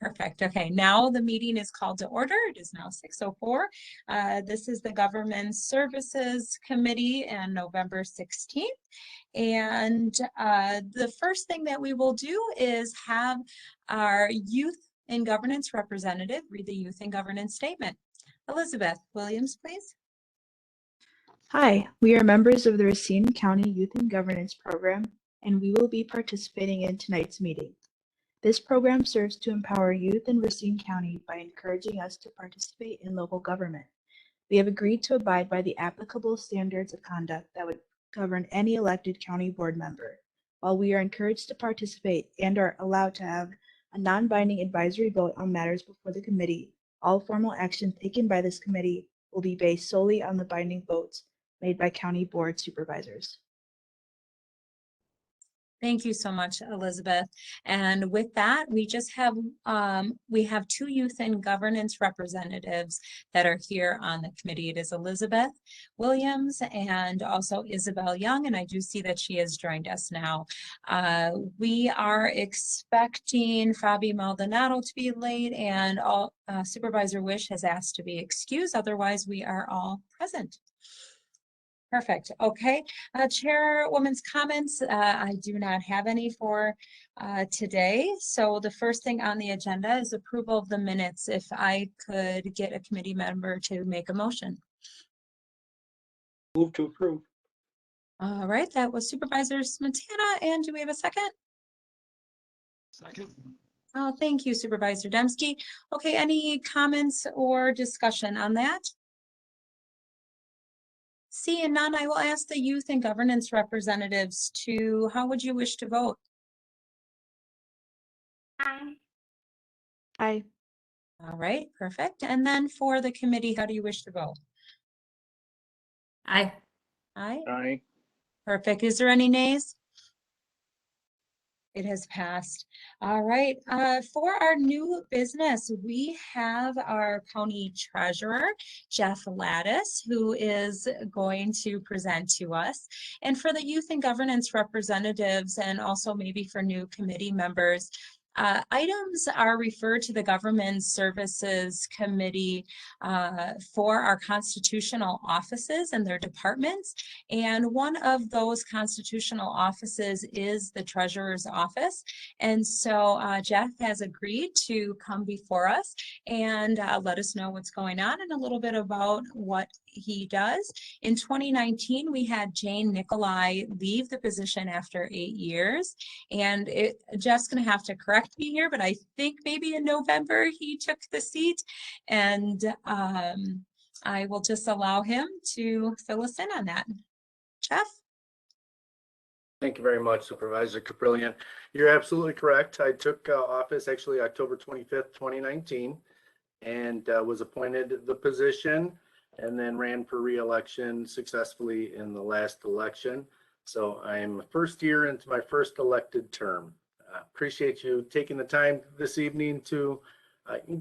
Perfect. Okay, now the meeting is called to order. It is now 6:04. This is the Government Services Committee and November 16th. And the first thing that we will do is have our Youth and Governance representative read the Youth and Governance Statement. Elizabeth Williams, please. Hi, we are members of the Racine County Youth and Governance Program, and we will be participating in tonight's meeting. This program serves to empower youth in Racine County by encouraging us to participate in local government. We have agreed to abide by the applicable standards of conduct that would govern any elected county board member. While we are encouraged to participate and are allowed to have a non-binding advisory vote on matters before the committee, all formal action taken by this committee will be based solely on the binding votes made by county board supervisors. Thank you so much, Elizabeth. And with that, we just have two youth and governance representatives that are here on the committee. It is Elizabeth Williams and also Isabel Young, and I do see that she has joined us now. We are expecting Fabi Maldonado to be late, and Supervisor Wish has asked to be excused. Otherwise, we are all present. Perfect. Okay. Chairwoman's comments. I do not have any for today. So the first thing on the agenda is approval of the minutes. If I could get a committee member to make a motion. Move to approve. All right. That was Supervisor Smetana. And do we have a second? Second. Oh, thank you, Supervisor Dembski. Okay. Any comments or discussion on that? Seeing none, I will ask the youth and governance representatives to, how would you wish to vote? Aye. Aye. All right, perfect. And then for the committee, how do you wish to vote? Aye. Aye. Aye. Perfect. Is there any nays? It has passed. All right. For our new business, we have our county treasurer, Jeff Lattis, who is going to present to us. And for the youth and governance representatives, and also maybe for new committee members, items are referred to the Government Services Committee for our constitutional offices and their departments. And one of those constitutional offices is the Treasurer's Office. And so Jeff has agreed to come before us and let us know what's going on and a little bit about what he does. In 2019, we had Jane Nicolai leave the position after 8 years. And Jeff's going to have to correct me here, but I think maybe in November he took the seat, and I will just allow him to fill us in on that. Jeff? Thank you very much, Supervisor Caprillion. You're absolutely correct. I took office actually October 25th, 2019, and was appointed the position and then ran for re-election successfully in the last election. So I'm first year into my first elected term. Appreciate you taking the time this evening to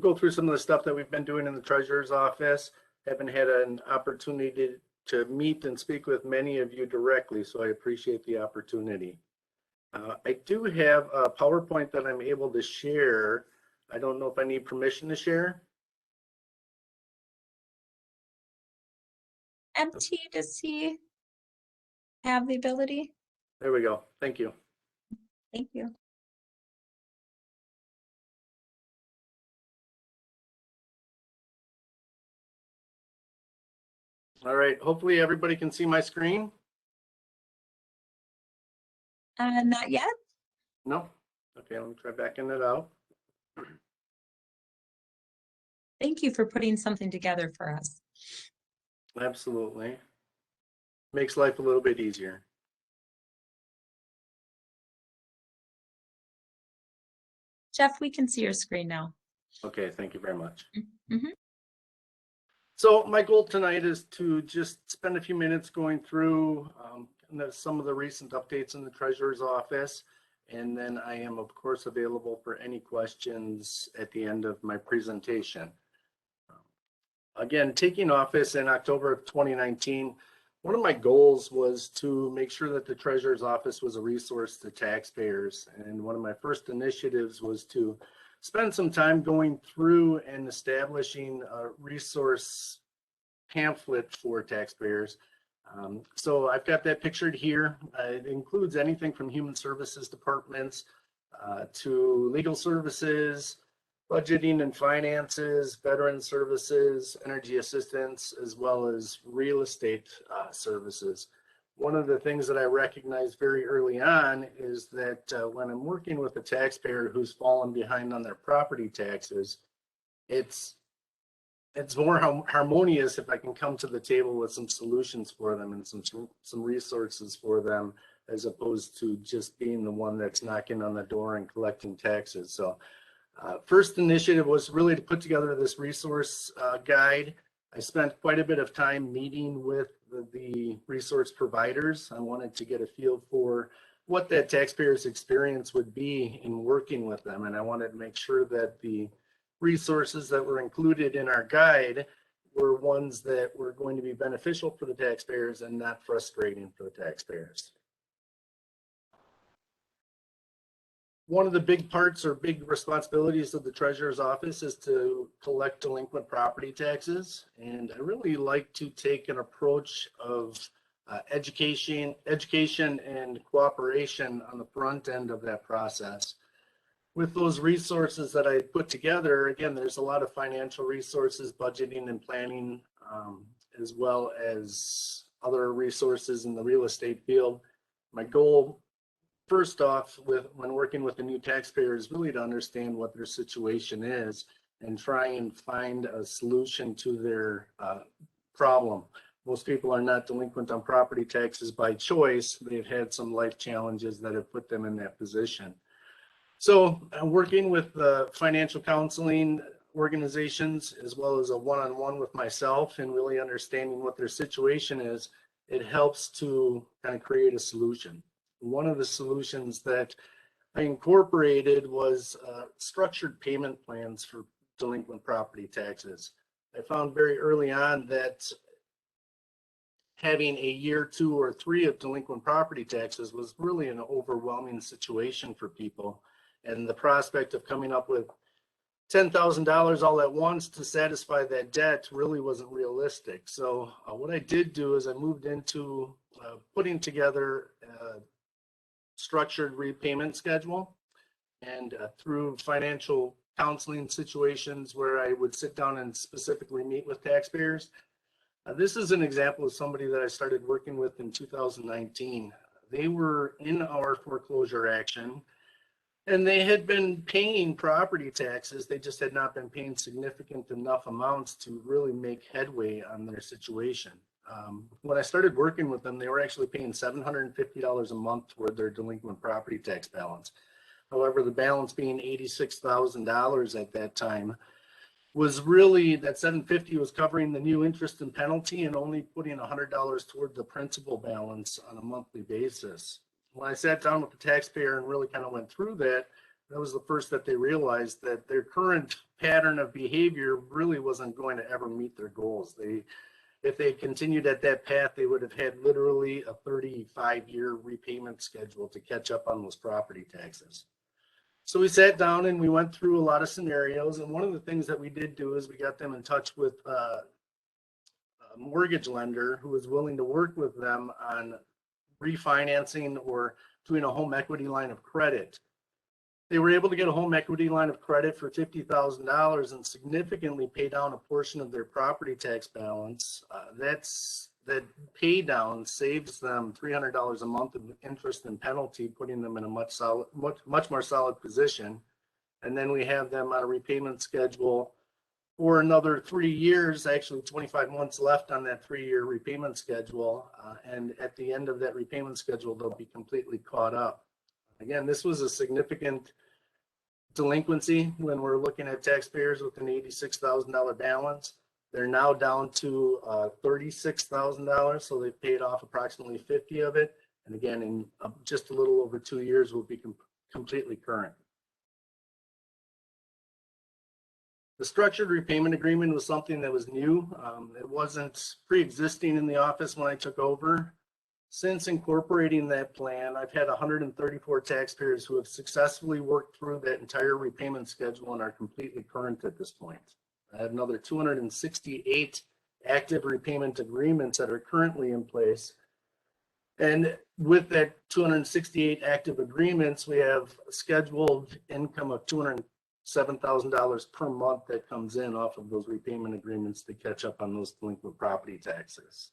go through some of the stuff that we've been doing in the Treasurer's Office. Haven't had an opportunity to meet and speak with many of you directly, so I appreciate the opportunity. I do have a PowerPoint that I'm able to share. I don't know if I need permission to share. MT, does he have the ability? There we go. Thank you. Thank you. All right. Hopefully everybody can see my screen. Not yet. No? Okay, let me try backing it out. Thank you for putting something together for us. Absolutely. Makes life a little bit easier. Jeff, we can see your screen now. Okay, thank you very much. Mm-hmm. So my goal tonight is to just spend a few minutes going through some of the recent updates in the Treasurer's Office. And then I am, of course, available for any questions at the end of my presentation. Again, taking office in October of 2019, one of my goals was to make sure that the Treasurer's Office was a resource to taxpayers. And one of my first initiatives was to spent some time going through and establishing a resource pamphlet for taxpayers. So I've got that pictured here. It includes anything from human services departments to legal services, budgeting and finances, veteran services, energy assistance, as well as real estate services. One of the things that I recognized very early on is that when I'm working with a taxpayer who's fallen behind on their property taxes, it's more harmonious if I can come to the table with some solutions for them and some resources for them, as opposed to just being the one that's knocking on the door and collecting taxes. So first initiative was really to put together this resource guide. I spent quite a bit of time meeting with the resource providers. I wanted to get a feel for what that taxpayer's experience would be in working with them. And I wanted to make sure that the resources that were included in our guide were ones that were going to be beneficial for the taxpayers and not frustrating for the taxpayers. One of the big parts or big responsibilities of the treasurer's office is to collect delinquent property taxes. And I really like to take an approach of education and cooperation on the front end of that process. With those resources that I put together, again, there's a lot of financial resources, budgeting and planning, as well as other resources in the real estate field. My goal, first off, when working with a new taxpayer, is really to understand what their situation is and try and find a solution to their problem. Most people are not delinquent on property taxes by choice. They've had some life challenges that have put them in that position. So I'm working with financial counseling organizations, as well as a one-on-one with myself, and really understanding what their situation is. It helps to kind of create a solution. One of the solutions that I incorporated was structured payment plans for delinquent property taxes. I found very early on that having a year, 2, or 3 of delinquent property taxes was really an overwhelming situation for people. And the prospect of coming up with $10,000 all at once to satisfy that debt really wasn't realistic. So what I did do is I moved into putting together a structured repayment schedule, and through financial counseling situations where I would sit down and specifically meet with taxpayers. This is an example of somebody that I started working with in 2019. They were in our foreclosure action, and they had been paying property taxes. They just had not been paying significant enough amounts to really make headway on their situation. When I started working with them, they were actually paying $750 a month toward their delinquent property tax balance. However, the balance being $86,000 at that time was really, that $750 was covering the new interest and penalty and only putting $100 toward the principal balance on a monthly basis. When I sat down with the taxpayer and really kind of went through that, that was the first that they realized that their current pattern of behavior really wasn't going to ever meet their goals. If they continued at that path, they would have had literally a 35-year repayment schedule to catch up on those property taxes. So we sat down and we went through a lot of scenarios. And one of the things that we did do is we got them in touch with a mortgage lender who was willing to work with them on refinancing or doing a home equity line of credit. They were able to get a home equity line of credit for $50,000 and significantly pay down a portion of their property tax balance. That pay down saves them $300 a month of interest and penalty, putting them in a much more solid position. And then we have them on a repayment schedule for another 3 years, actually 25 months left on that 3-year repayment schedule. And at the end of that repayment schedule, they'll be completely caught up. Again, this was a significant delinquency when we're looking at taxpayers with an $86,000 balance. They're now down to $36,000, so they've paid off approximately 50 of it. And again, in just a little over 2 years, will be completely current. The structured repayment agreement was something that was new. It wasn't pre-existing in the office when I took over. Since incorporating that plan, I've had 134 taxpayers who have successfully worked through that entire repayment schedule and are completely current at this point. I have another 268 active repayment agreements that are currently in place. And with that 268 active agreements, we have scheduled income of $207,000 per month that comes in off of those repayment agreements to catch up on those delinquent property taxes.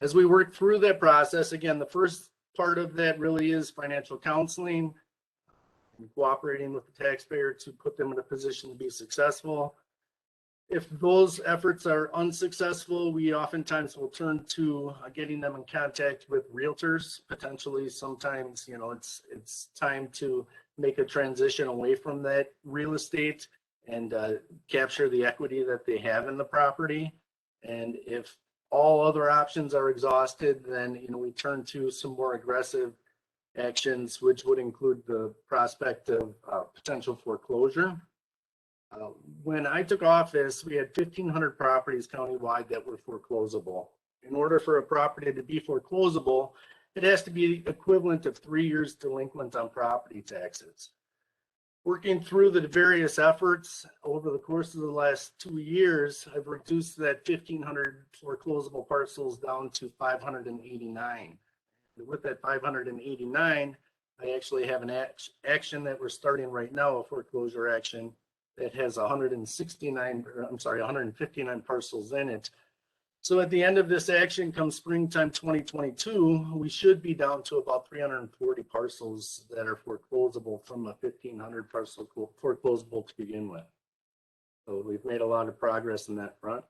As we work through that process, again, the first part of that really is financial counseling and cooperating with the taxpayer to put them in a position to be successful. If those efforts are unsuccessful, we oftentimes will turn to getting them in contact with realtors. Potentially, sometimes, it's time to make a transition away from that real estate and capture the equity that they have in the property. And if all other options are exhausted, then we turn to some more aggressive actions, which would include the prospect of potential foreclosure. When I took office, we had 1,500 properties countywide that were foreclosable. In order for a property to be foreclosable, it has to be equivalent of 3 years delinquent on property taxes. Working through the various efforts over the course of the last 2 years, I've reduced that 1,500 foreclosable parcels down to 589. With that 589, I actually have an action that we're starting right now, a foreclosure action that has 159 parcels in it. So at the end of this action, come springtime 2022, we should be down to about 340 parcels that are foreclosable from a 1,500 parcel foreclosable to begin with. So we've made a lot of progress in that front.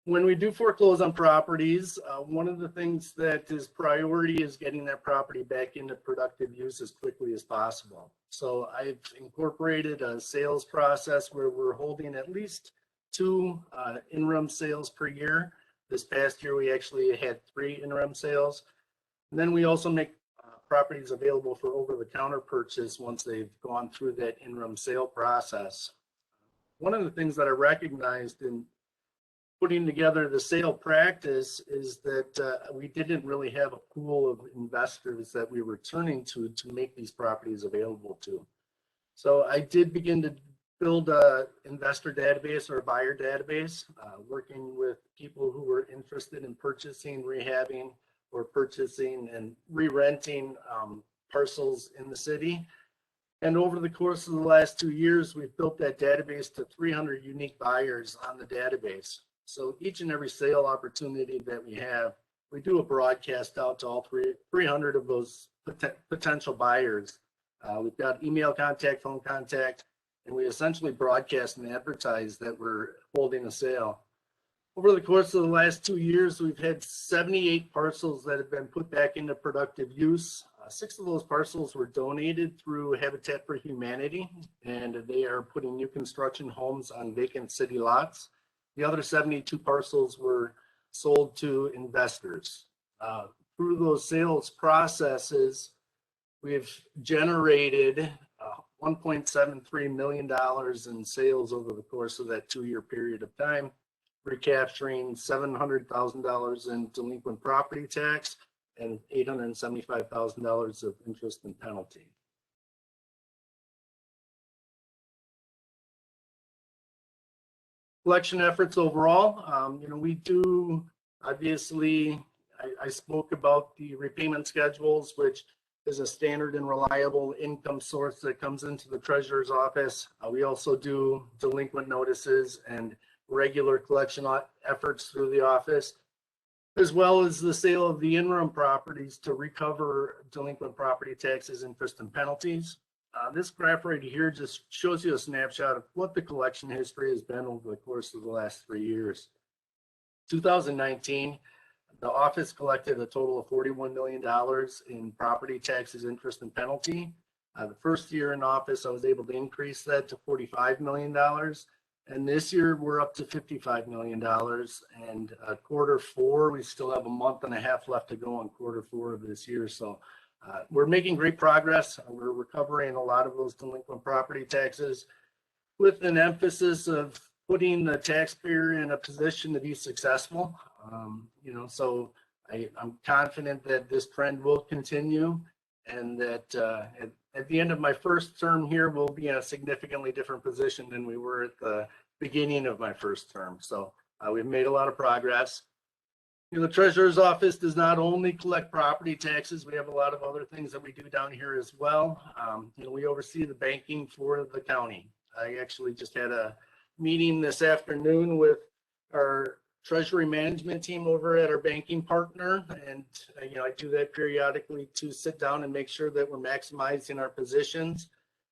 When we do foreclose on properties, one of the things that is priority is getting that property back into productive use as quickly as possible. So I've incorporated a sales process where we're holding at least 2 interim sales per year. This past year, we actually had 3 interim sales. And then we also make properties available for over-the-counter purchase once they've gone through that interim sale process. One of the things that I recognized in putting together the sale practice is that we didn't really have a pool of investors that we were turning to make these properties available to. So I did begin to build a investor database or a buyer database, working with people who were interested in purchasing, rehabbing, or purchasing and re-renting parcels in the city. And over the course of the last 2 years, we've built that database to 300 unique buyers on the database. So each and every sale opportunity that we have, we do a broadcast out to all 300 of those potential buyers. We've got email contact, phone contact, and we essentially broadcast and advertise that we're holding a sale. Over the course of the last 2 years, we've had 78 parcels that have been put back into productive use. 6 of those parcels were donated through Habitat for Humanity, and they are putting new construction homes on vacant city lots. The other 72 parcels were sold to investors. Through those sales processes, we've generated $1.73 million in sales over the course of that 2-year period of time, recapturing $700,000 in delinquent property tax and $875,000 of interest and penalty. Collection efforts overall, we do, obviously, I spoke about the repayment schedules, which is a standard and reliable income source that comes into the treasurer's office. We also do delinquent notices and regular collection efforts through the office, as well as the sale of the interim properties to recover delinquent property taxes, interest, and penalties. This graph right here just shows you a snapshot of what the collection history has been over the course of the last 3 years. 2019, the office collected a total of $41 million in property taxes, interest, and penalty. The first year in office, I was able to increase that to $45 million. And this year, we're up to $55 million. And Q4, we still have a month and a half left to go on Q4 of this year. So we're making great progress. We're recovering a lot of those delinquent property taxes with an emphasis of putting the taxpayer in a position to be successful. So I'm confident that this trend will continue, and that at the end of my first term here, we'll be in a significantly different position than we were at the beginning of my first term. So we've made a lot of progress. The treasurer's office does not only collect property taxes. We have a lot of other things that we do down here as well. We oversee the banking for the county. I actually just had a meeting this afternoon with our treasury management team over at our banking partner. And, I do that periodically to sit down and make sure that we're maximizing our positions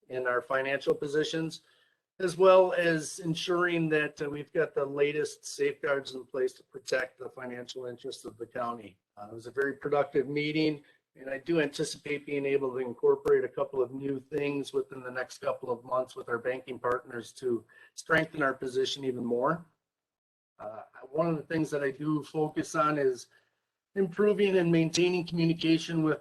and our financial positions, as well as ensuring that we've got the latest safeguards in place to protect the financial interests of the county. It was a very productive meeting, and I do anticipate being able to incorporate a couple of new things within the next couple of months with our banking partners to strengthen our position even more. One of the things that I do focus on is improving and maintaining communication with,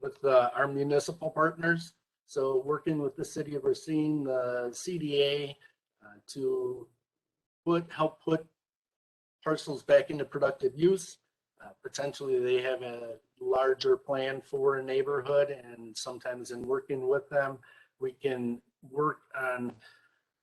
with our municipal partners. So working with the city of Racine, the CDA, to help put parcels back into productive use. Potentially they have a larger plan for a neighborhood, and sometimes in working with them, we can work on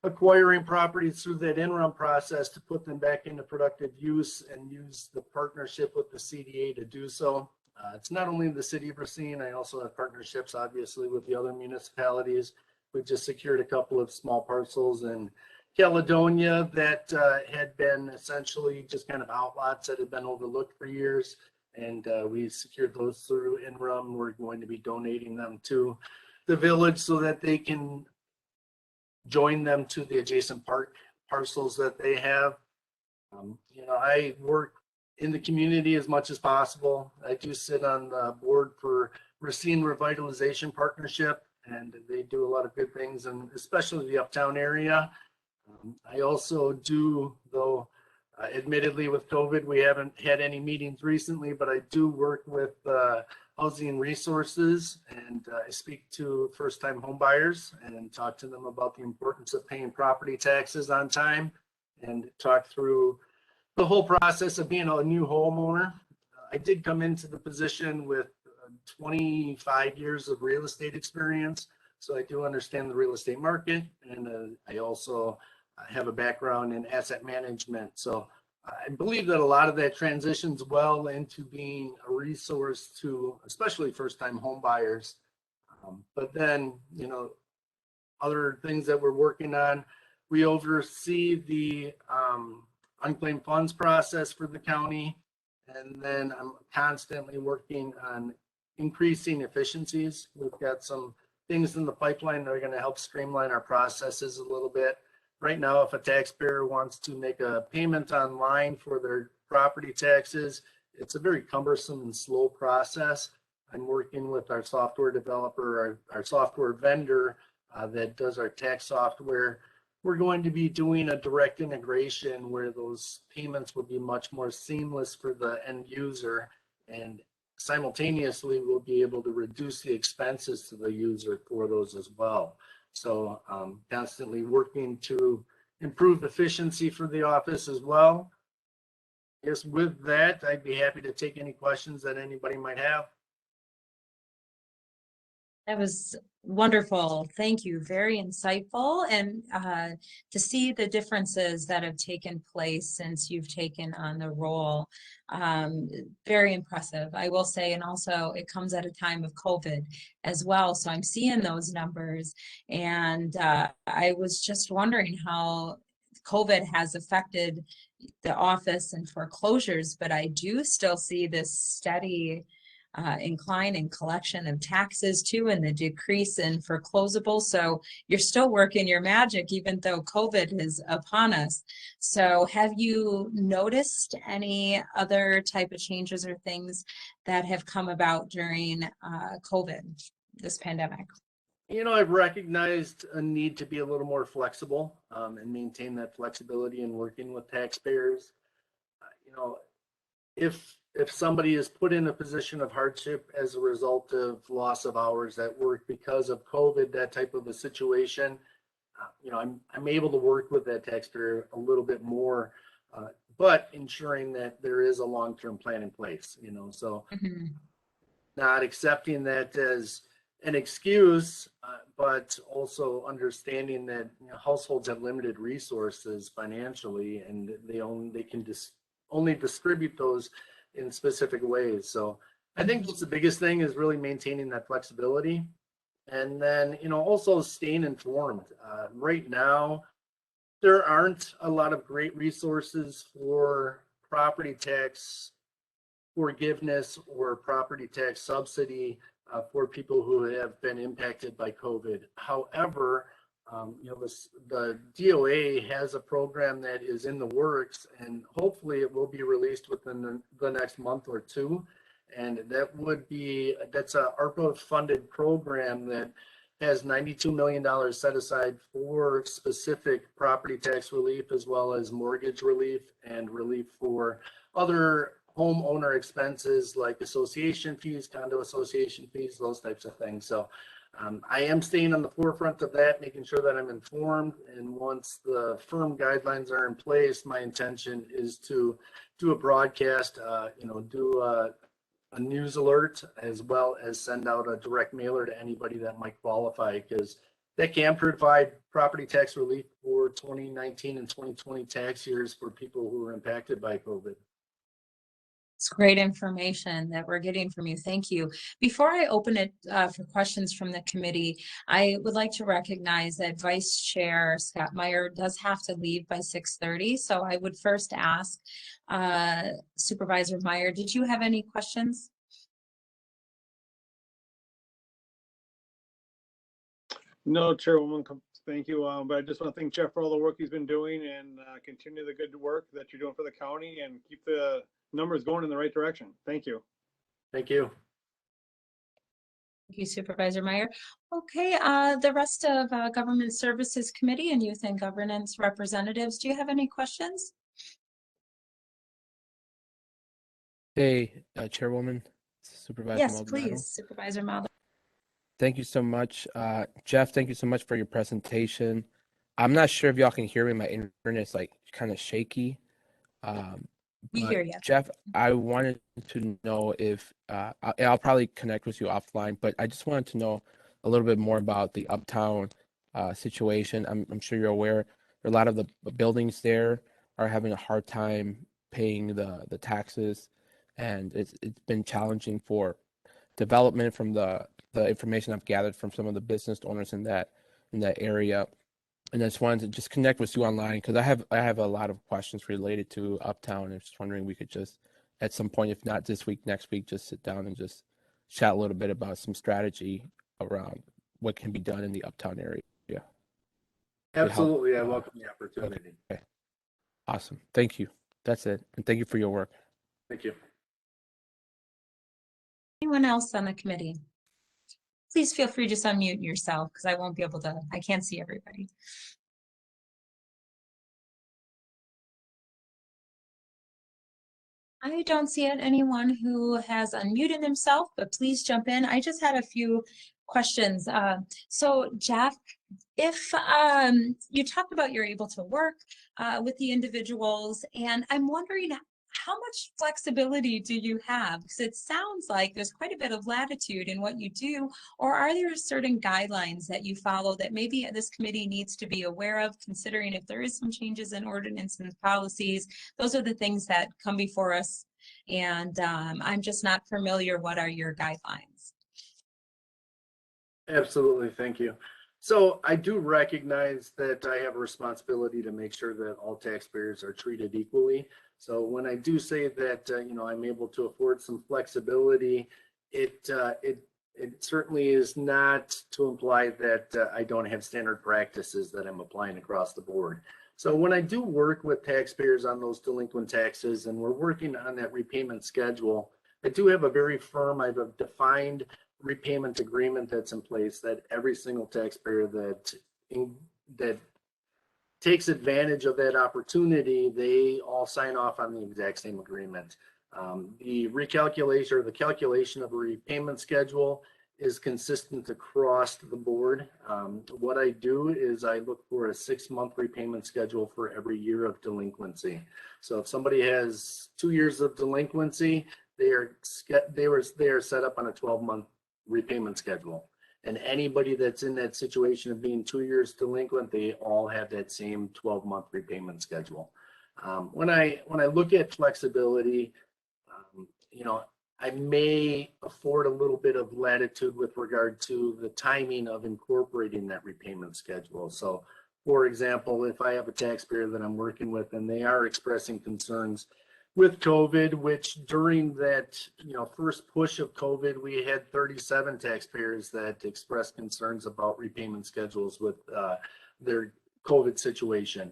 acquiring properties through that interim process to put them back into productive use and use the partnership with the CDA to do so. It's not only the city of Racine, I also have partnerships, obviously, with the other municipalities. We've just secured a couple of small parcels in Caledonia that had been essentially just kind of outlots that had been overlooked for years. And we secured those through interim. We're going to be donating them to the village so that they can join them to the adjacent park parcels that they have. I work in the community as much as possible. I do sit on the board for Racine Revitalization Partnership, and they do a lot of good things, and especially the uptown area. I also do, though admittedly with COVID, we haven't had any meetings recently, but I do work with Housing Resources, and I speak to first-time home buyers and talk to them about the importance of paying property taxes on time, and talk through the whole process of being a new homeowner. I did come into the position with 25 years of real estate experience, so I do understand the real estate market, and I also have a background in asset management. So I believe that a lot of that transitions well into being a resource to especially first-time home buyers. But then, other things that we're working on, we oversee the unclaimed funds process for the county. And then I'm constantly working on increasing efficiencies. We've got some things in the pipeline that are going to help streamline our processes a little bit. Right now, if a taxpayer wants to make a payment online for their property taxes, it's a very cumbersome and slow process. I'm working with our software developer, our software vendor that does our tax software. We're going to be doing a direct integration where those payments will be much more seamless for the end user, and simultaneously we'll be able to reduce the expenses to the user for those as well. So constantly working to improve efficiency for the office as well. Yes, with that, I'd be happy to take any questions that anybody might have. That was wonderful. Thank you. Very insightful. And to see the differences that have taken place since you've taken on the role, very impressive, I will say. And also it comes at a time of COVID as well. So I'm seeing those numbers. And I was just wondering how COVID has affected the office and foreclosures, but I do still see this steady incline in collection of taxes too, and the decrease in foreclosable. So you're still working your magic, even though COVID is upon us. So have you noticed any other type of changes or things that have come about during COVID, this pandemic? I've recognized a need to be a little more flexible and maintain that flexibility in working with taxpayers. If somebody is put in a position of hardship as a result of loss of hours at work because of COVID, that type of a situation, I'm able to work with that taxpayer a little bit more, but ensuring that there is a long-term plan in place, so Mhm. not accepting that as an excuse, but also understanding that households have limited resources financially, and they can just only distribute those in specific ways. So I think what's the biggest thing is really maintaining that flexibility, and then also staying informed. Right now, there aren't a lot of great resources for property tax forgiveness or property tax subsidy for people who have been impacted by COVID. However, the DOA has a program that is in the works, and hopefully it will be released within the next month or two. And that's a ARPA funded program that has $92 million set aside for specific property tax relief, as well as mortgage relief and relief for other homeowner expenses like association fees, condo association fees, those types of things. So I am staying on the forefront of that, making sure that I'm informed. And once the firm guidelines are in place, my intention is to do a broadcast, do a news alert, as well as send out a direct mailer to anybody that might qualify, because that can provide property tax relief for 2019 and 2020 tax years for people who were impacted by COVID. It's great information that we're getting from you. Thank you. Before I open it for questions from the committee, I would like to recognize that Vice Chair Scott Meyer does have to leave by 6:30. So I would first ask Supervisor Meyer, did you have any questions? No, Chairwoman, thank you. But I just want to thank Jeff for all the work he's been doing, and continue the good work that you're doing for the county, and keep the numbers going in the right direction. Thank you. Thank you. Thank you, Supervisor Meyer. Okay, the rest of Government Services Committee and Youth and Governance representatives, do you have any questions? Hey, Chairwoman, Supervisor Yes, Maldonado. please, Supervisor Maldonado. Thank you so much. Jeff, thank you so much for your presentation. I'm not sure if y'all can hear me. My internet's like kind of shaky. We But hear you. Jeff, I wanted to know if I'll probably connect with you offline, but I just wanted to know a little bit more about the Uptown situation. I'm sure you're aware a lot of the buildings there are having a hard time paying the taxes, and it's been challenging for development from the information I've gathered from some of the business owners in that area. And I just wanted to just connect with you online because I have a lot of questions related to Uptown. I'm just wondering we could just at some point, if not this week, next week, just sit down and just chat a little bit about some strategy around what can be done in the Uptown area. Absolutely, I welcome the opportunity. Okay. Awesome. Thank you. That's it. And thank you for your work. Thank you. Anyone else on the committee? Please feel free to just unmute yourself because I won't be able to, I can't see everybody. I don't see anyone who has unmuted himself, but please jump in. I just had a few questions. So Jeff, if you talked about you're able to work with the individuals, and I'm wondering how much flexibility do you have? Because it sounds like there's quite a bit of latitude in what you do, or are there certain guidelines that you follow that maybe this committee needs to be aware of, considering if there is some changes in ordinance and policies? Those are the things that come before us, and I'm just not familiar. What are your guidelines? Absolutely, thank you. So I do recognize that I have a responsibility to make sure that all taxpayers are treated equally. So when I do say that, I'm able to afford some flexibility, it certainly is not to imply that I don't have standard practices that I'm applying across the board. So when I do work with taxpayers on those delinquent taxes and we're working on that repayment schedule, I do have a very firm, I have a defined repayment agreement that's in place that every single taxpayer that takes advantage of that opportunity, they all sign off on the exact same agreement. The recalculation or the calculation of a repayment schedule is consistent across the board. What I do is I look for a 6-month repayment schedule for every year of delinquency. So if somebody has 2 years of delinquency, they are set up on a 12-month repayment schedule. And anybody that's in that situation of being 2 years delinquent, they all have that same 12-month repayment schedule. When I look at flexibility, you know, I may afford a little bit of latitude with regard to the timing of incorporating that repayment schedule. So, for example, if I have a taxpayer that I'm working with and they are expressing concerns with COVID, which during that, you know, first push of COVID, we had 37 taxpayers that expressed concerns about repayment schedules with their COVID situation.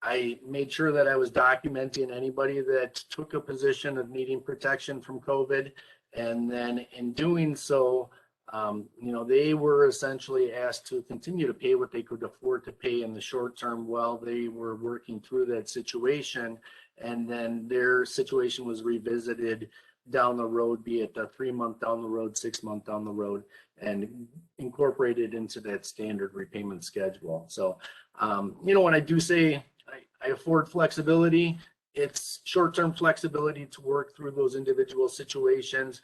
I made sure that I was documenting anybody that took a position of needing protection from COVID. And then in doing so, you know, they were essentially asked to continue to pay what they could afford to pay in the short term while they were working through that situation. And then their situation was revisited down the road, be it a 3-month down the road, 6-month down the road, and incorporated into that standard repayment schedule. So, you know, when I do say I afford flexibility, it's short-term flexibility to work through those individual situations,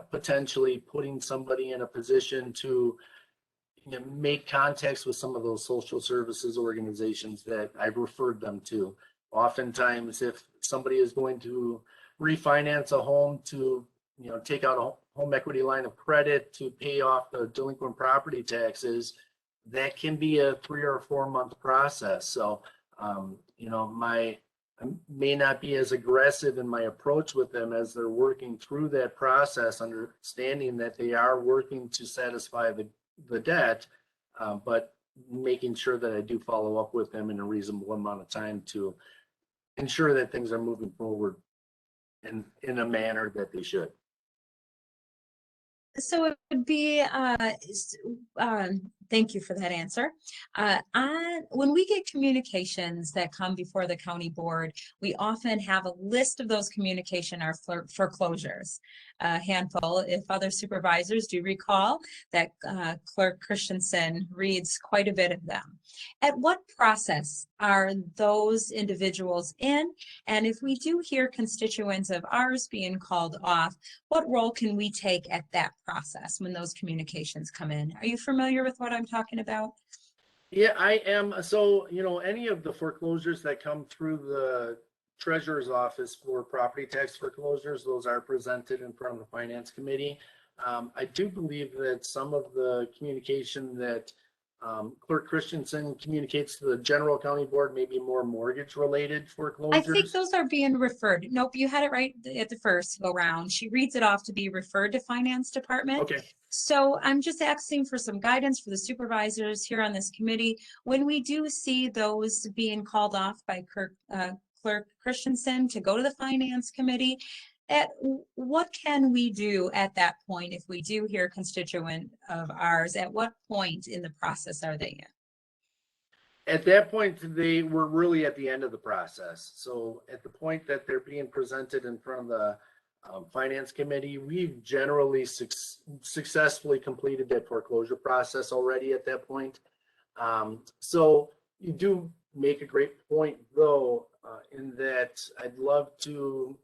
potentially putting somebody in a position to, you know, make contacts with some of those social services organizations that I've referred them to. Oftentimes, if somebody is going to refinance a home to, you know, take out a home equity line of credit to pay off the delinquent property taxes, that can be a 3 or 4 month process. So, you know, I may not be as aggressive in my approach with them as they're working through that process, understanding that they are working to satisfy the debt, but making sure that I do follow up with them in a reasonable amount of time to ensure that things are moving forward in a manner that they should. So it would be, thank you for that answer. When we get communications that come before the county board, we often have a list of those communication are foreclosures. A handful, if other supervisors do recall, that Clerk Christensen reads quite a bit of them. At what process are those individuals in? And if we do hear constituents of ours being called off, what role can we take at that process when those communications come in? Are you familiar with what I'm talking about? Yeah, I am. So, you know, any of the foreclosures that come through the treasurer's office for property tax foreclosures, those are presented in front of the finance committee. I do believe that some of the communication that Clerk Christensen communicates to the general county board may be more mortgage related foreclosures. I think those are being referred. Nope, you had it right at the first go round. She reads it off to be referred to finance department. Okay. So I'm just asking for some guidance for the supervisors here on this committee. When we do see those being called off by Clerk Christensen to go to the finance committee, what can we do at that point if we do hear constituent of ours? At what point in the process are they in? At that point, they were really at the end of the process. So at the point that they're being presented in front of the finance committee, we've generally successfully completed that foreclosure process already at that point. So you do make a great point, though, in that I'd love to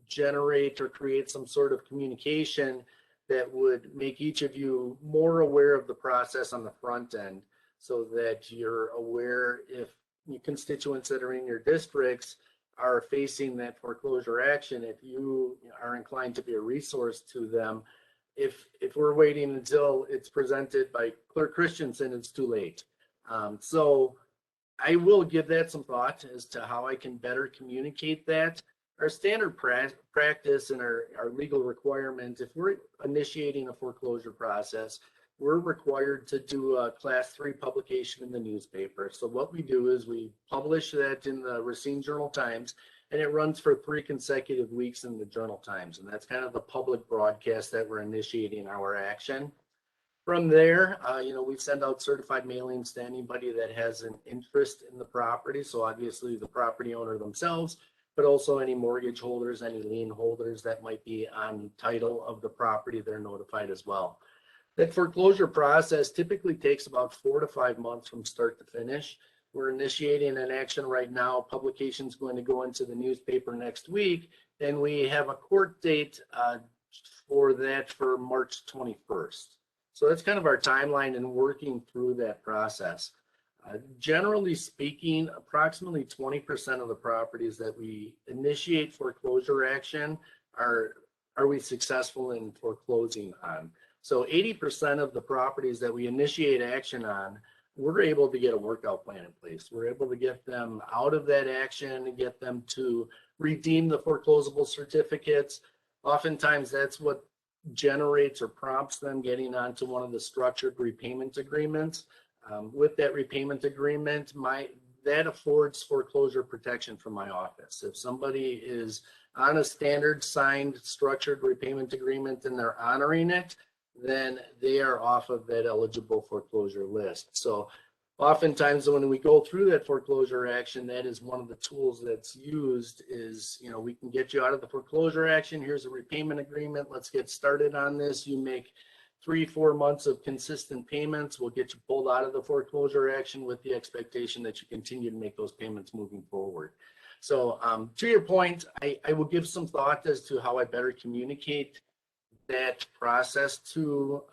generate or create some sort of communication that would make each of you more aware of the process on the front end, so that you're aware if your constituents that are in your districts are facing that foreclosure action, if you are inclined to be a resource to them. If we're waiting until it's presented by Clerk Christensen, it's too late. So I will give that some thought as to how I can better communicate that. Our standard practice and our legal requirement, if we're initiating a foreclosure process, we're required to do a Class 3 publication in the newspaper. So what we do is we publish that in the Racine Journal-Times, and it runs for 3 consecutive weeks in the Journal-Times. And that's kind of the public broadcast that we're initiating our action. From there, you know, we send out certified mailings to anybody that has an interest in the property. So obviously the property owner themselves, but also any mortgage holders, any lien holders that might be on title of the property, they're notified as well. That foreclosure process typically takes about 4 to 5 months from start to finish. We're initiating an action right now. Publication is going to go into the newspaper next week, and we have a court date for that for March 21st. So that's kind of our timeline in working through that process. Generally speaking, approximately 20% of the properties that we initiate foreclosure action are we successful in foreclosing on. So 80% of the properties that we initiate action on, we're able to get a workout plan in place. We're able to get them out of that action and get them to redeem the foreclosable certificates. Oftentimes that's what generates or prompts them getting onto one of the structured repayment agreements. With that repayment agreement, that affords foreclosure protection from my office. If somebody is on a standard signed structured repayment agreement and they're honoring it, then they are off of that eligible foreclosure list. So oftentimes when we go through that foreclosure action, that is one of the tools that's used is, we can get you out of the foreclosure action. Here's a repayment agreement. Let's get started on this. You make 3-4 months of consistent payments. We'll get you pulled out of the foreclosure action with the expectation that you continue to make those payments moving forward. So to your point, I will give some thought as to how I better communicate that process to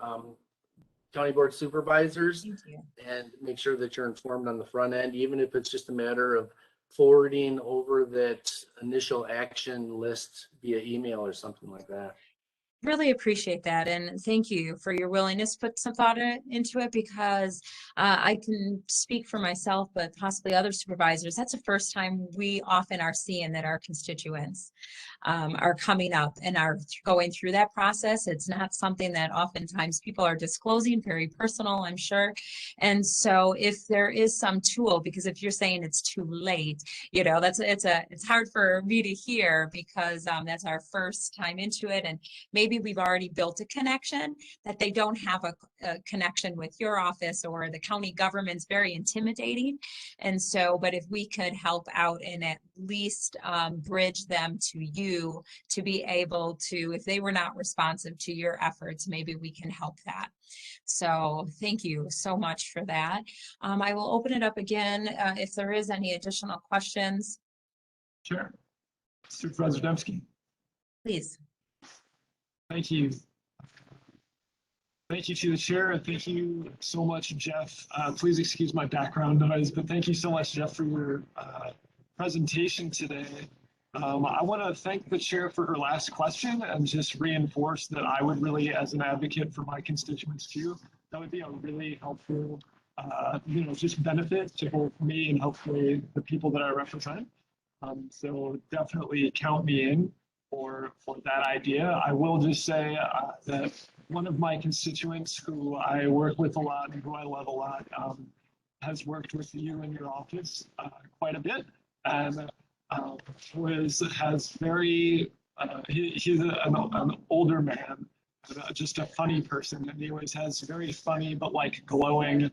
county board supervisors and make sure that you're informed on the front end, even if it's just a matter of forwarding over that initial action list via email or something like that. Really appreciate that, and thank you for your willingness to put some thought into it, because I can speak for myself, but possibly other supervisors. That's the first time we often are seeing that our constituents are coming up and are going through that process. It's not something that oftentimes people are disclosing, very personal, I'm sure. And so if there is some tool, because if you're saying it's too late, it's hard for me to hear, because that's our first time into it, and maybe we've already built a connection that they don't have a connection with your office or the county government's very intimidating. And so, but if we could help out and at least bridge them to you to be able to, if they were not responsive to your efforts, maybe we can help that. So thank you so much for that. I will open it up again if there is any additional questions. Sure. Supervisor Dembski. Please. Thank you. Thank you to the chair, and thank you so much, Jeff. Please excuse my background noise, but thank you so much, Jeff, for your presentation today. I want to thank the chair for her last question and just reinforce that I would really, as an advocate for my constituents too, that would be a really helpful, just benefit to both me and hopefully the people that I represent. So definitely count me in for that idea. I will just say that one of my constituents who I work with a lot and who I love a lot has worked with you in your office quite a bit, and he's an older man, just a funny person, and he always has very funny but like glowing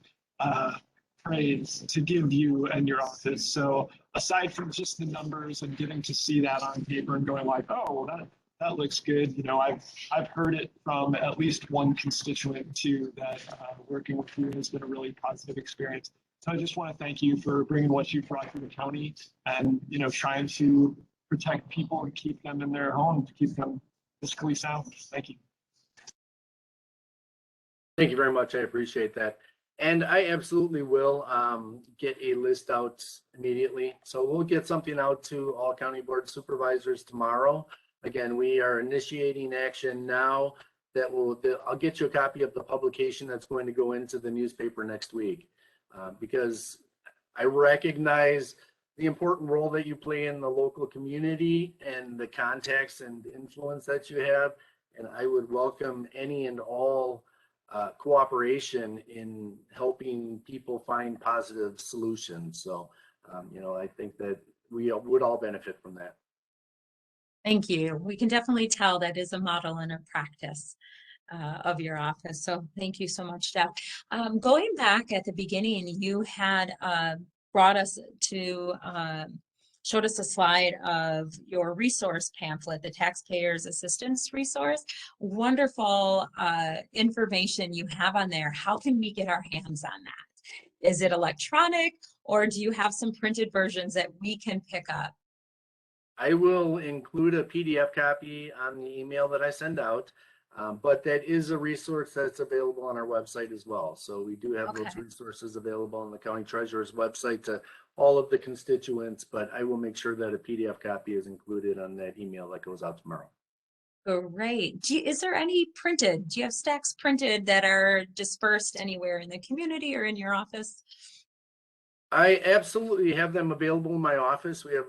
praise to give you and your office. So aside from just the numbers and getting to see that on paper and going like, oh, well, that looks good, I've heard it from at least one constituent too, that working with you has been a really positive experience. So I just want to thank you for bringing what you brought to the county and trying to protect people and keep them in their home, to keep them fiscally sound. Thank you. Thank you very much. I appreciate that. And I absolutely will get a list out immediately. So we'll get something out to all county board supervisors tomorrow. Again, we are initiating action now I'll get you a copy of the publication that's going to go into the newspaper next week, because I recognize the important role that you play in the local community and the contacts and influence that you have. And I would welcome any and all cooperation in helping people find positive solutions. So, I think that we would all benefit from that. Thank you. We can definitely tell that is a model and a practice of your office. So thank you so much, Jeff. Going back at the beginning, you had brought us to showed us a slide of your resource pamphlet, the Taxpayers Assistance Resource. Wonderful information you have on there. How can we get our hands on that? Is it electronic, or do you have some printed versions that we can pick up? I will include a PDF copy on the email that I send out, but that is a resource that's available on our website as well. So we do have those Okay. resources available on the county treasurer's website to all of the constituents, but I will make sure that a PDF copy is included on that email that goes out tomorrow. Great. Is there any printed? Do you have stacks printed that are dispersed anywhere in the community or in your office? I absolutely have them available in my office. We have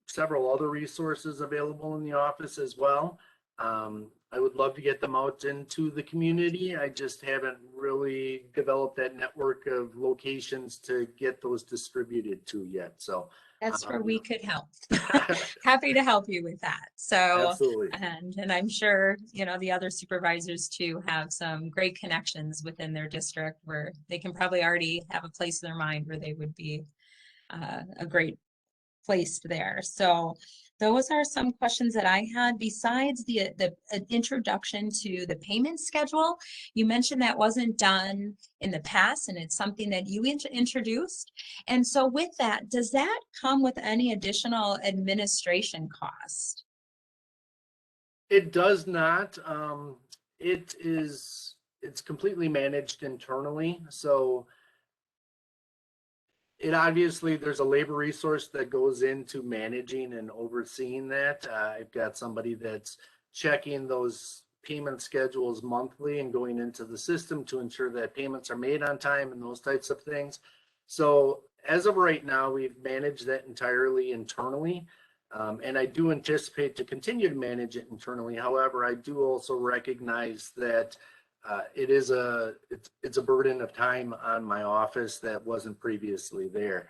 several other resources available in the office as well. I would love to get them out into the community. I just haven't really developed that network of locations to get those distributed to yet. So That's where we could help. Happy to help you with that. So, absolutely. and I'm sure, you know, the other supervisors too have some great connections within their district where they can probably already have a place in their mind where they would be a great place there. So those are some questions that I had. Besides the introduction to the payment schedule, you mentioned that wasn't done in the past, and it's something that you introduced. And so with that, does that come with any additional administration cost? It does not. It's completely managed internally. So it obviously, there's a labor resource that goes into managing and overseeing that. I've got somebody that's checking those payment schedules monthly and going into the system to ensure that payments are made on time and those types of things. So as of right now, we've managed that entirely internally. And I do anticipate to continue to manage it internally. However, I do also recognize that it's a burden of time on my office that wasn't previously there.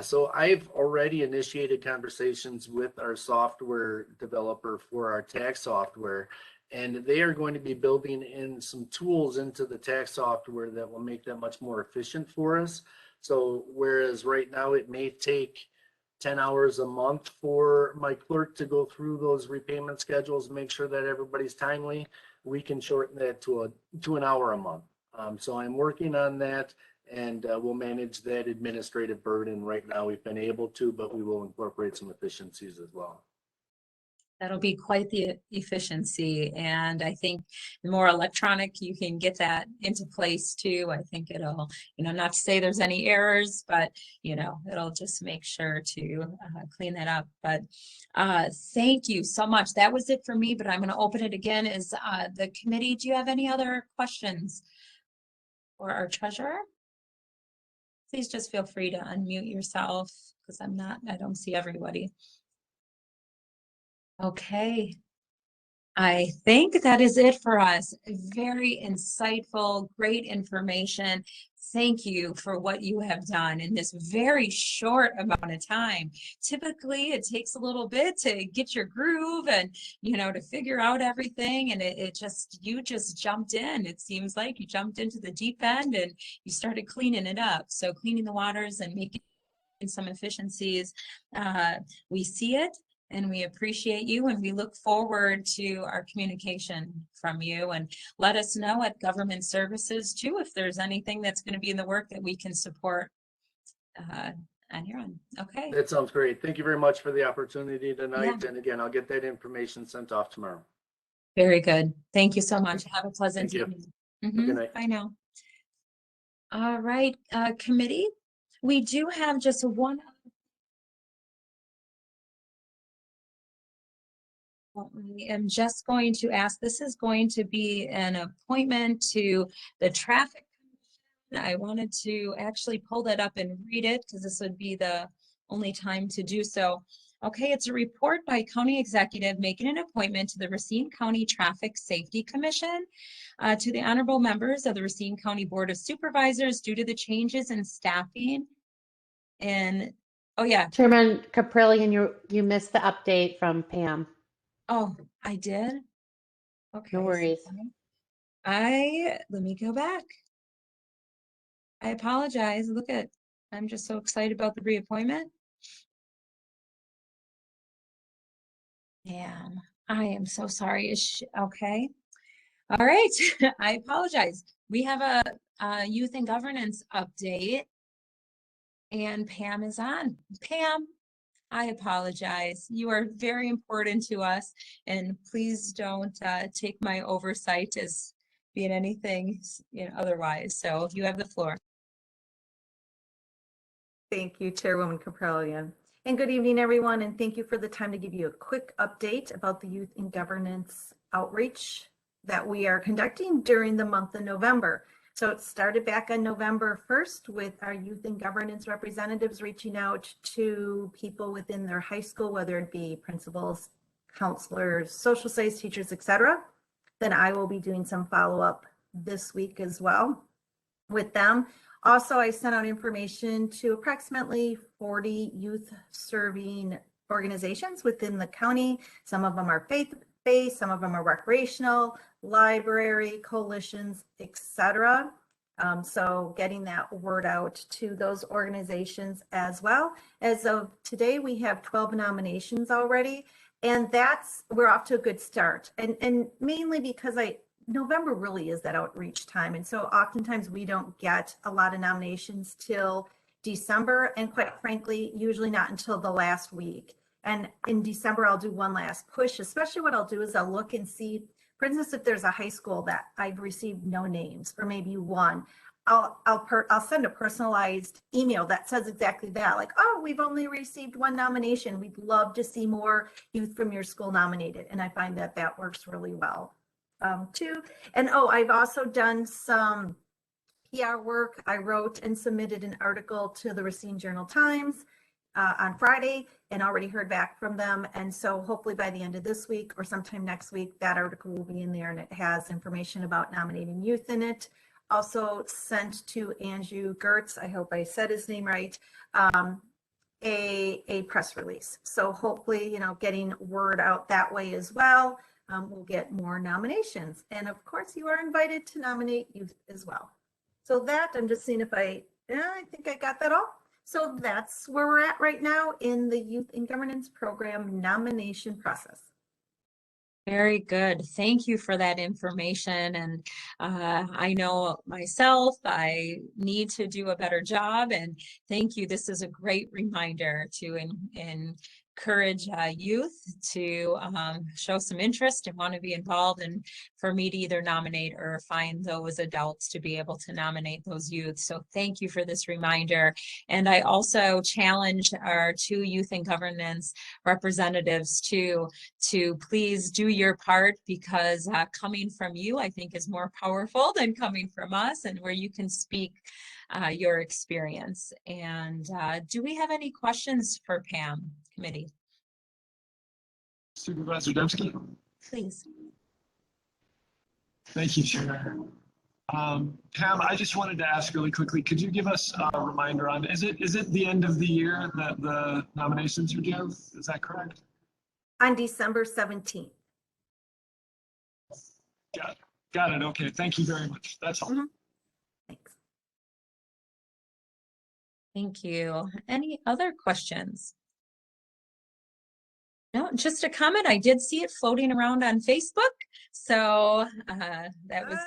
So I've already initiated conversations with our software developer for our tax software, and they are going to be building in some tools into the tax software that will make that much more efficient for us. So whereas right now it may take 10 hours a month for my clerk to go through those repayment schedules, make sure that everybody's timely, we can shorten that to an hour a month. So I'm working on that, and we'll manage that administrative burden. Right now we've been able to, but we will incorporate some efficiencies as well. That'll be quite the efficiency. And I think the more electronic you can get that into place too, I think it'll, you know, not to say there's any errors, but, you know, it'll just make sure to clean that up. But thank you so much. That was it for me, but I'm going to open it again. Is the committee, do you have any other questions for our treasurer? Please just feel free to unmute yourself because I don't see everybody. Okay. I think that is it for us. Very insightful, great information. Thank you for what you have done in this very short amount of time. Typically, it takes a little bit to get your groove and, you know, to figure out everything. And you just jumped in. It seems like you jumped into the deep end and you started cleaning it up. So cleaning the waters and making some efficiencies. We see it. And we appreciate you, and we look forward to our communication from you. And let us know at Government Services too if there's anything that's going to be in the work that we can support on your end. Okay. That sounds great. Thank you very much for the opportunity tonight. Yeah. And again, I'll get that information sent off tomorrow. Very good. Thank you so much. Have a pleasant Thank evening. Good night. Bye now. All right, committee. We do have just one. I am just going to ask, this is going to be an appointment to the traffic commission. I wanted to actually pull that up and read it because this would be the only time to do so. Okay, it's a report by county executive making an appointment to the Racine County Traffic Safety Commission to the honorable members of the Racine County Board of Supervisors due to the changes in staffing. And oh yeah, Chairman Caprillion, you missed the update from Pam. oh, I did. Okay. No worries. Let me go back. I apologize. I'm just so excited about the reappointment. Pam, I am so sorry. Okay? All right. I apologize. We have a youth and governance update, and Pam is on. Pam, I apologize. You are very important to us, and please don't take my oversight as being anything, otherwise. So you have the floor. Thank you, Chairwoman Caprillion. And good evening, everyone, and thank you for the time to give you a quick update about the Youth in Governance outreach that we are conducting during the month of November. So it started back on November 1st with our Youth in Governance representatives reaching out to people within their high school, whether it be principals, counselors, social studies teachers, etc. Then I will be doing some follow-up this week as well with them. Also, I sent out information to approximately 40 youth serving organizations within the county. Some of them are faith-based, some of them are recreational, library, coalitions, etc. So getting that word out to those organizations as well. As of today, we have 12 nominations already, and we're off to a good start. And mainly because November really is that outreach time. And so oftentimes we don't get a lot of nominations till December, and quite frankly, usually not until the last week. And in December, I'll do one last push. Especially what I'll do is I'll look and see, for instance, if there's a high school that I've received no names, or maybe one, I'll send a personalized email that says exactly that, like, oh, we've only received one nomination. We'd love to see more youth from your school nominated. And I find that that works really well. Too. And I've also done some PR work. I wrote and submitted an article to the Racine Journal-Times on Friday and already heard back from them. And so hopefully by the end of this week or sometime next week, that article will be in there, and it has information about nominating youth in it. Also sent to Andrew Gertz, I hope I said his name right, a press release. So hopefully, getting word out that way as well. We'll get more nominations. And of course, you are invited to nominate youth as well. So that, I'm just seeing if I think I got that all. So that's where we're at right now in the Youth in Governance Program nomination process. Very good. Thank you for that information. And I know myself, I need to do a better job. And thank you. This is a great reminder to encourage youth to show some interest and want to be involved, and for me to either nominate or find those adults to be able to nominate those youth. So thank you for this reminder. And I also challenge our two youth in governance representatives to please do your part, because coming from you, I think, is more powerful than coming from us, and where you can speak your experience. And do we have any questions for Pam, committee? Supervisor Dembski. Please. Thank you, Chair. Pam, I just wanted to ask really quickly, could you give us a reminder on, is it the end of the year that the nominations are due? Is that correct? On December 17th. Got it. Okay. Thank you very much. That's all. Mm-hmm. Thanks. Thank you. Any other questions? No, just a comment. I did see it floating around on Facebook. So that was,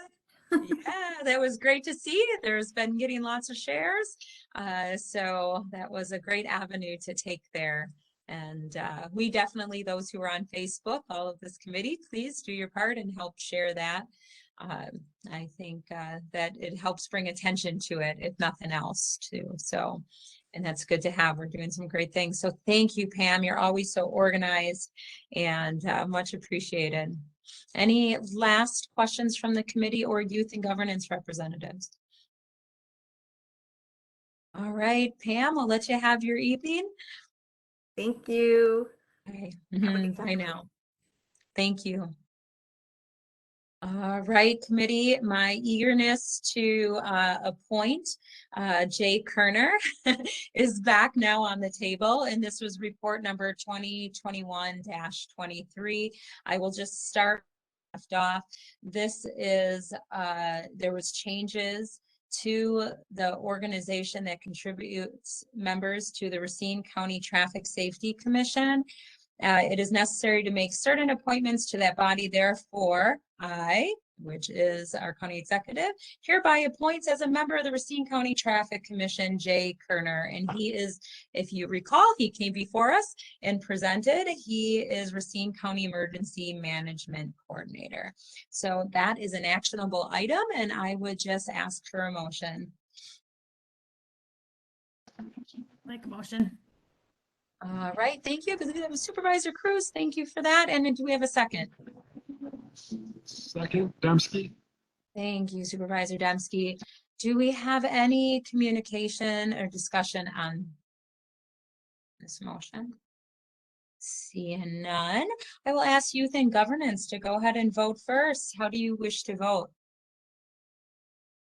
yeah, that was great to see. There's been getting lots of shares. So that was a great avenue to take there. And we definitely, those who are on Facebook, all of this committee, please do your part and help share that. I think that it helps bring attention to it, if nothing else, too. So, and that's good to have. We're doing some great things. So thank you, Pam. You're always so organized, and much appreciated. Any last questions from the committee or youth and governance representatives? All right, Pam, I'll let you have your evening. Thank you. Okay. Bye now. Thank you. All right, committee, my eagerness to appoint Jay Kerner is back now on the table, and this was report number 2021-23. I will just start off. This is, there was changes to the organization that contributes members to the Racine County Traffic Safety Commission. It is necessary to make certain appointments to that body. Therefore, I, which is our county executive, hereby appoints as a member of the Racine County Traffic Commission, Jay Kerner. And he is, if you recall, he came before us and presented. He is Racine County Emergency Management Coordinator. So that is an actionable item, and I would just ask for a motion. Make a motion. All right, thank you. I believe that was Supervisor Cruz. Thank you for that. And do we have a second? Second, Dembski. Thank you, Supervisor Dembski. Do we have any communication or discussion on this motion? Seeing none, I will ask Youth and Governance to go ahead and vote first. How do you wish to vote?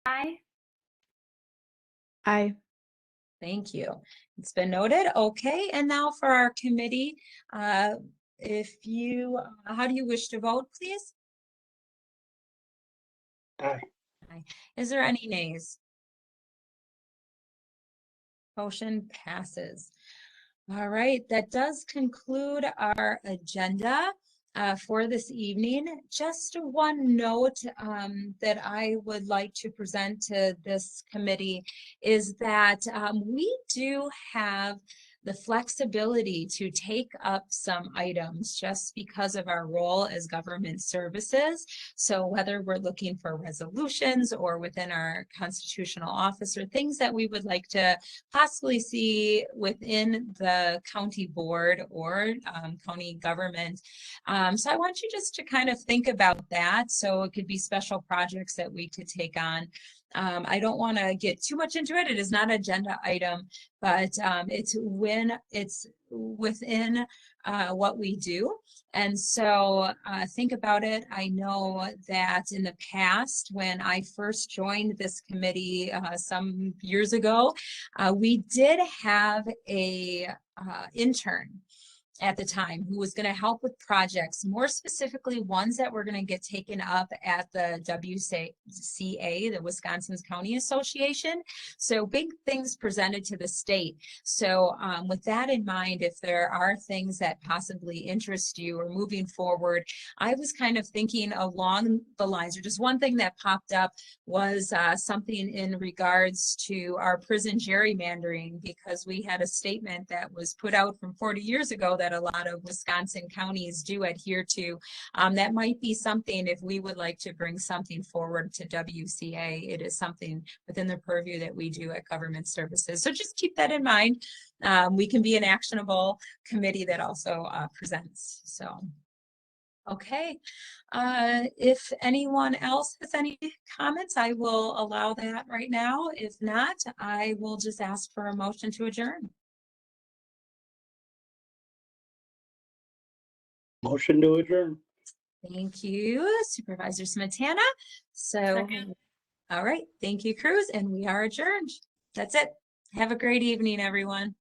Aye. Aye. Thank you. It's been noted. Okay, and now for our committee, how do you wish to vote, please? Aye. Aye. Is there any nays? Motion passes. All right, that does conclude our agenda for this evening. Just one note that I would like to present to this committee is that we do have the flexibility to take up some items just because of our role as government services. So whether we're looking for resolutions or within our constitutional office or things that we would like to possibly see within the county board or county government. So I want you just to kind of think about that. So it could be special projects that we could take on. I don't want to get too much into it. It is not an agenda item, but it's within what we do. And so think about it. I know that in the past, when I first joined this committee some years ago, we did have a intern at the time who was going to help with projects, more specifically ones that were going to get taken up at the WCA, the Wisconsin County Association. So big things presented to the state. So with that in mind, if there are things that possibly interest you or moving forward, I was kind of thinking along the lines, or just one thing that popped up was something in regards to our prison gerrymandering, because we had a statement that was put out from 40 years ago that a lot of Wisconsin counties do adhere to. That might be something, if we would like to bring something forward to WCA, it is something within the purview that we do at government services. So just keep that in mind. We can be an actionable committee that also presents. So, okay. If anyone else has any comments, I will allow that right now. If not, I will just ask for a motion to adjourn. Motion to adjourn. Thank you, Supervisor Smetana. So, Second. all right, thank you, Cruz, and we are adjourned. That's it. Have a great evening, everyone.